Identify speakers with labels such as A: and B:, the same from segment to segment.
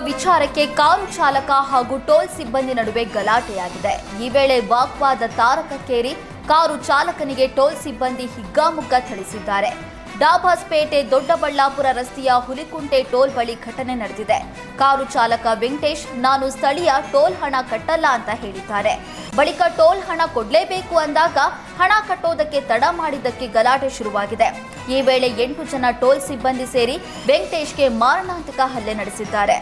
A: ವಿಚಾರಕ್ಕೆ ಕಾರು ಚಾಲಕ ಹಾಗೂ ಟೋಲ್ ಸಿಬ್ಬಂದಿ ನಡುವೆ ಗಲಾಟೆಯಾಗಿದೆ. ಈ ವೇಳೆ ವಾಗ್ವಾದ ತಾರಕಕ್ಕೇರಿ ಕಾರು ಚಾಲಕನಿಗೆ ಟೋಲ್ ಸಿಬ್ಬಂದಿ ಹಿಗ್ಗಾಮುಗ್ಗಾ ಥಳಿಸಿದ್ದಾರೆ. ಡಾಬಾಸ್ಪೇಟೆ ದೊಡ್ಡಬಳ್ಳಾಪುರ ರಸ್ತೆಯ ಹುಲಿಕುಂಟೆ ಟೋಲ್ ಬಳಿ ಘಟನೆ ನಡೆದಿದೆ. ಕಾರು ಚಾಲಕ ವೆಂಕಟೇಶ್, ನಾನು ಸ್ಥಳೀಯ, ಟೋಲ್ ಹಣ ಕಟ್ಟಲ್ಲ ಅಂತ ಹೇಳಿದ್ದಾರೆ. ಬಳಿಕ ಟೋಲ್ ಹಣ ಕೊಡಲೇಬೇಕು ಅಂದಾಗ ಹಣ ಕಟ್ಟೋದಕ್ಕೆ ತಡ ಮಾಡಿದ್ದಕ್ಕೆ ಗಲಾಟೆ ಶುರುವಾಗಿದೆ. ಈ ವೇಳೆ 8 ಜನ ಟೋಲ್ ಸಿಬ್ಬಂದಿ ಸೇರಿ ವೆಂಕಟೇಶ್ಗೆ ಮಾರಣಾಂತಿಕ ಹಲ್ಲೆ ನಡೆಸಿದ್ದಾರೆ.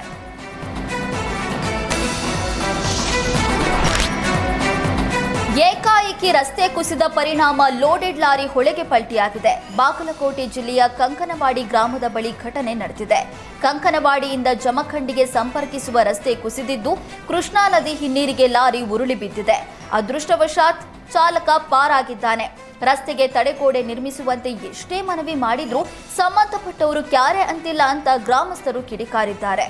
A: ಏಕಾಏಕಿ ರಸ್ತೆ ಕುಸಿದ ಪರಿಣಾಮ ಲೋಡೆಡ್ ಲಾರಿ ಹೊಳೆಗೆ ಪಲ್ಟಿಯಾಗಿದೆ. ಬಾಗಲಕೋಟೆ ಜಿಲ್ಲೆಯ ಕಂಕನವಾಡಿ ಗ್ರಾಮದ ಬಳಿ ಘಟನೆ ನಡೆದಿದೆ. ಕಂಕನವಾಡಿಯಿಂದ ಜಮಖಂಡಿಗೆ ಸಂಪರ್ಕಿಸುವ ರಸ್ತೆ ಕುಸಿದಿದ್ದು, ಕೃಷ್ಣಾ ನದಿ ಹಿನ್ನೀರಿಗೆ ಲಾರಿ ಉರುಳಿ ಬಿದ್ದಿದೆ. ಅದೃಷ್ಟವಶಾತ್ ಚಾಲಕ ಪಾರಾಗಿದ್ದಾನೆ. ರಸ್ತೆಗೆ ತಡೆಗೋಡೆ ನಿರ್ಮಿಸುವಂತೆ ಎಷ್ಟೇ ಮನವಿ ಮಾಡಿದ್ರೂ ಸಂಬಂಧಪಟ್ಟವರು ಕ್ಯಾರೆ ಅಂತಿಲ್ಲ ಅಂತ ಗ್ರಾಮಸ್ಥರು ಕಿಡಿಕಾರಿದ್ದಾರೆ.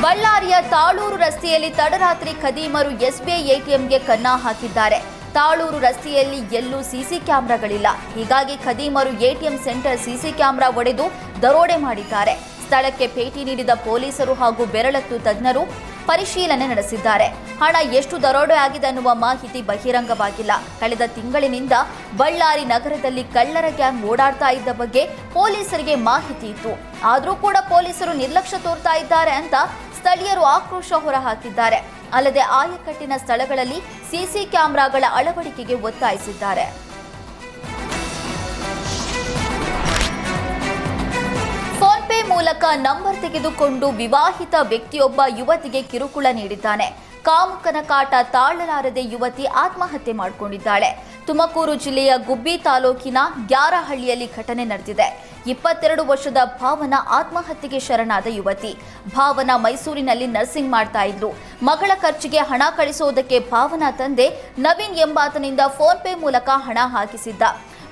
A: ಬಳ್ಳಾರಿಯ ತಾಳೂರು ರಸ್ತೆಯಲ್ಲಿ ತಡರಾತ್ರಿ ಖದೀಮರು ಎಸ್ಬಿಐ ಎಟಿಎಂಗೆ ಕನ್ನ ಹಾಕಿದ್ದಾರೆ. ತಾಳೂರು ರಸ್ತೆಯಲ್ಲಿ ಎಲ್ಲೂ ಸಿಸಿ ಕ್ಯಾಮೆರಾಗಳಿಲ್ಲ. ಹೀಗಾಗಿ ಖದೀಮರು ಎಟಿಎಂ ಸೆಂಟರ್ ಸಿಸಿ ಕ್ಯಾಮೆರಾ ಒಡೆದು ದರೋಡೆ ಮಾಡಿದ್ದಾರೆ. ಸ್ಥಳಕ್ಕೆ ಭೇಟಿ ನೀಡಿದ ಪೊಲೀಸರು ಹಾಗೂ ಬೆರಳತ್ತು ತಜ್ಞರು ಪರಿಶೀಲನೆ ನಡೆಸಿದ್ದಾರೆ. ಹಣ ಎಷ್ಟು ದರೋಡೆ ಆಗಿದೆ ಅನ್ನುವ ಮಾಹಿತಿ ಬಹಿರಂಗವಾಗಿಲ್ಲ. ಕಳೆದ ತಿಂಗಳಿನಿಂದ ಬಳ್ಳಾರಿ ನಗರದಲ್ಲಿ ಕಳ್ಳರ ಗ್ಯಾಂಗ್ ಓಡಾಡ್ತಾ ಇದ್ದ ಬಗ್ಗೆ ಪೊಲೀಸರಿಗೆ ಮಾಹಿತಿ ಇತ್ತು. ಆದರೂ ಕೂಡ ಪೊಲೀಸರು ನಿರ್ಲಕ್ಷ್ಯ ತೋರ್ತಾ ಇದ್ದಾರೆ ಅಂತ ಸ್ಥಳೀಯರು ಆಕ್ರೋಶ ಹೊರಹಾಕಿದ್ದಾರೆ. ಅಲ್ಲದೆ ಆಯಕಟ್ಟಿನ ಸ್ಥಳಗಳಲ್ಲಿ ಸಿಸಿ ಕ್ಯಾಮೆರಾಗಳ ಅಳವಡಿಕೆಗೆ ಒತ್ತಾಯಿಸಿದ್ದಾರೆ. ಫೋನ್ಪೇ ಮೂಲಕ ನಂಬರ್ ತೆಗೆದುಕೊಂಡು ವಿವಾಹಿತ ವ್ಯಕ್ತಿಯೊಬ್ಬ ಯುವತಿಗೆ ಕಿರುಕುಳ ನೀಡಿದ್ದಾನೆ. ಕಾಮುಕನ ಕಾಟ ತಾಳಲಾರದೆ ಯುವತಿ ಆತ್ಮಹತ್ಯೆ ಮಾಡಿಕೊಂಡಿದ್ದಾಳೆ. ತುಮಕೂರು ಜಿಲ್ಲೆಯ ಗುಬ್ಬಿ ತಾಲೂಕಿನ ಗ್ಯಾರಹಳ್ಳಿಯಲ್ಲಿ ಘಟನೆ ನಡೆದಿದೆ. 22 ವರ್ಷದ ಭಾವನಾ ಆತ್ಮಹತ್ಯೆಗೆ ಶರಣಾದ ಯುವತಿ. ಭಾವನಾ ಮೈಸೂರಿನಲ್ಲಿ ನರ್ಸಿಂಗ್ ಮಾಡ್ತಾ ಇದ್ರು. ಮಗಳ ಖರ್ಚಿಗೆ ಹಣ ಕಳಿಸೋದಕ್ಕೆ ಭಾವನಾ ತಂದೆ ನವೀನ್ ಎಂಬಾತನಿಂದ ಫೋನ್ಪೇ ಮೂಲಕ ಹಣ ಹಾಕಿಸಿದ್ದ.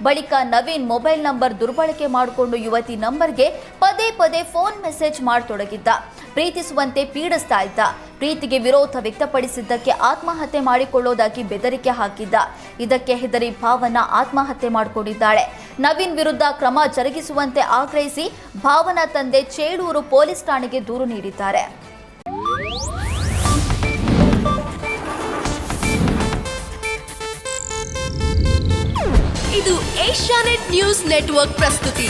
A: ಬಳಿಕ ನವೀನ್ ಮೊಬೈಲ್ ನಂಬರ್ ದುರ್ಬಳಕೆ ಮಾಡಿಕೊಂಡು ಯುವತಿ ನಂಬರ್ಗೆ ಪದೇ ಪದೇ ಫೋನ್ ಮೆಸೇಜ್ ಮಾಡತೊಡಗಿದ್ದ. ಪ್ರೀತಿಸುವಂತೆ ಪೀಡಿಸ್ತಾ ಇದ್ದ. ಪ್ರೀತಿಗೆ ವಿರೋಧ ವ್ಯಕ್ತಪಡಿಸಿದ್ದಕ್ಕೆ ಆತ್ಮಹತ್ಯೆ ಮಾಡಿಕೊಳ್ಳೋದಾಗಿ ಬೆದರಿಕೆ ಹಾಕಿದ್ದ. ಇದಕ್ಕೆ ಹೆದರಿ ಭಾವನಾ ಆತ್ಮಹತ್ಯೆ ಮಾಡಿಕೊಂಡಿದ್ದಾಳೆ. ನವೀನ್ ವಿರುದ್ಧ ಕ್ರಮ ಜರುಗಿಸುವಂತೆ ಆಗ್ರಹಿಸಿ ಭಾವನಾ ತಂದೆ ಚೇಳೂರು ಪೊಲೀಸ್ ಠಾಣೆಗೆ ದೂರು ನೀಡಿದ್ದಾರೆ.
B: ಇದು ಏಷ್ಯಾನೆಟ್ ನ್ಯೂಸ್ ನೆಟ್ವರ್ಕ್ ಪ್ರಸ್ತುತಿ.